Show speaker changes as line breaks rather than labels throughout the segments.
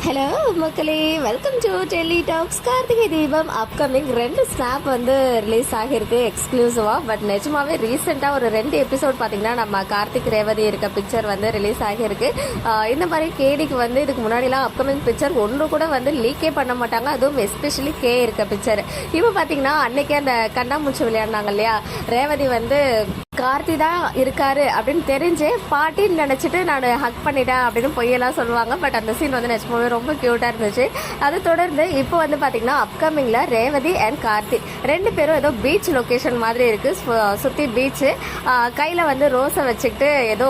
Hello மக்களே, welcome to Delhi talks. Karthigai Deepam upcoming 2 snap வந்து release ஆகிருக்கு எக்ஸ்க்ளூசிவா. பட் நிஜமாவே ரீசெண்டா ஒரு 2 எபிசோட் பாத்தீங்கன்னா நம்ம கார்த்திக் ரேவதி இருக்க பிக்சர் வந்து ரிலீஸ் ஆகிருக்கு. இந்த மாதிரி கேடிக்கு வந்து இதுக்கு முன்னாடிலாம் அப்கமிங் பிக்சர் ஒன்று கூட வந்து லீக்கே பண்ண மாட்டாங்க, அதுவும் எஸ்பெஷலி கே இருக்க பிக்சர். இப்போ பாத்தீங்கன்னா அன்னைக்கே அந்த கண்ணாமூச்சி விளையாடினாங்க இல்லையா, ரேவதி வந்து கார்த்தி தான் இருக்காரு அப்படின்னு தெரிஞ்சு பாட்டின்னு நினைச்சிட்டு நான் ஹக் பண்ணிட்டேன் அப்படின்னு பொய்யெல்லாம் சொல்லுவாங்க. பட் அந்த சீன் வந்து நிஜமாவே ரொம்ப கியூட்டா இருந்துச்சு. அதை தொடர்ந்து இப்போ வந்து பாத்தீங்கன்னா அப்கமிங்ல ரேவதி அண்ட் கார்த்தி 2 பேரும் ஏதோ பீச் லொகேஷன் மாதிரி இருக்கு, சுத்தி பீச், கையில வந்து ரோஸை வச்சுக்கிட்டு ஏதோ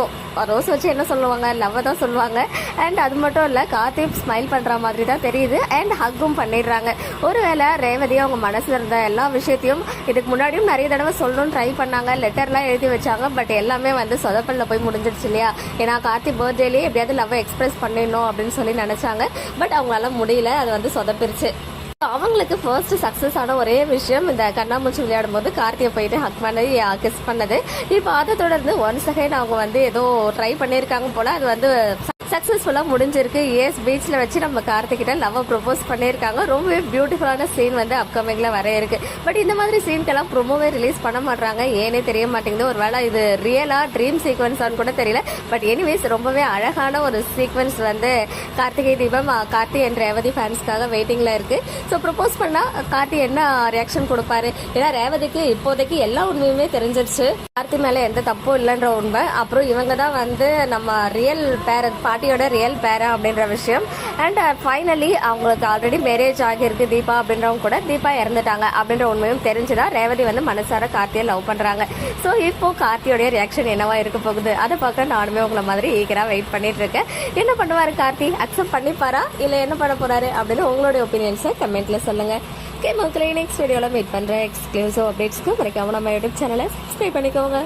ரோஸ் வச்சு என்ன சொல்லுவாங்க, லவ் தான் சொல்லுவாங்க. அண்ட் அது மட்டும் இல்ல, கார்த்தி ஸ்மைல் பண்ற மாதிரி தான் தெரியுது அண்ட் ஹக்கும் பண்ணிடுறாங்க. ஒருவேளை ரேவதி அவங்க மனசுல இருந்த எல்லா விஷயத்தையும் இதுக்கு முன்னாடியும் நிறைய தடவை சொல்லணும்னு ட்ரை பண்ணாங்க, லெட்டர்லாம் எழுதி வச்சாங்க. பட் எல்லாமே வந்து சொதப்பல்ல போய் முடிஞ்சிருச்சு இல்லையா. ஏன்னா கார்த்தி பர்த்டேலேயே எப்படியாவது லவ் எக்ஸ்பிரஸ் பண்ணிடணும் அப்படின்னு சொல்லி நினைச்சாங்க. பட் அவங்களால முடியல, அது வந்து சொதப்பிருச்சு. அவங்களுக்கு ஃபர்ஸ்ட் சக்சஸ் ஆன ஒரே விஷயம் இந்த கண்ணாமூச்சி விளையாடும் போது கார்த்தியை போயிட்டு ஹக் பண்ணி கிஸ் பண்ணது. இப்போ அதை தொடர்ந்து ஒன்ஸ் அகைன் அவங்க வந்து ஏதோ ட்ரை பண்ணியிருக்காங்க போல, அது வந்து சக்சஸ்ஃபுல்லா முடிஞ்சிருக்கு. ஏஸ் பீச்ல வச்சு நம்ம கார்த்திகிட்ட லவ் ப்ரொபோஸ் பண்ணியிருக்காங்க. ரொம்பவே பியூட்டிஃபுல்லான சீன் வந்து அப்கமிங்ல வர இருக்கு. பட் இந்த மாதிரி சீன்கெல்லாம் ப்ரொமோவே ரிலீஸ் பண்ண மாட்டாங்க, ஏனே தெரிய மாட்டேங்குது. ஒருவேளை இது ரியலா ட்ரீம் சீக்வன்ஸான்னு கூட தெரியல. பட் எனிவேஸ் ரொம்பவே அழகான ஒரு சீக்வன்ஸ் வந்து கார்த்திகை தீபம் கார்த்தி என்ற ரேவதி ஃபேன்ஸ்க்காக வெயிட்டிங்ல இருக்கு. ஸோ ப்ரொபோஸ் பண்ணா கார்த்தி என்ன ரியாக்ஷன் கொடுப்பாரு? ஏன்னா ரேவதிக்கு இப்போதைக்கு எல்லா உண்மையுமே தெரிஞ்சிருச்சு, கார்த்தி மேல எந்த தப்பும் இல்லைன்ற உண்மை. அப்புறம் இவங்க தான் வந்து நம்ம ரியல் பேரண்ட், பாட்டியோட ரியல் பேரா அப்படின்ற விஷயம். அண்ட் ஃபைனலி அவங்களுக்கு ஆல்ரெடி மேரேஜ் ஆகியிருக்கு. தீபா அப்படின்றவங்க கூட தீபா இறந்துட்டாங்க அப்படின்ற உண்மையும் தெரிஞ்சுதான் ரேவதி வந்து மனசார கார்த்தியை லவ் பண்றாங்க. ஸோ இப்போ கார்த்தியோடைய ரியாக்ஷன் என்னவா இருக்க போகுது அதை பார்க்க நானுமே உங்களை மாதிரி ஈகரா வெயிட் பண்ணிட்டு இருக்கேன். என்ன பண்ணுவாரு கார்த்தி? அக்செப்ட் பண்ணிப்பாரா இல்ல என்ன பண்ண போறாரு அப்படின்னு உங்களுடைய ஒப்பீனியன்ஸை கமெண்ட்ல சொல்லுங்க. ஓகே மக்களே, நெக்ஸ்ட் வீடியோல மீட் பண்றேன். எக்ஸ்க்ளூசிவ் அப்டேட்ஸ்க்கு மறக்காம நம்ம யூடியூப் சேனலை சப்ஸ்கிரைப் பண்ணிக்கோங்க.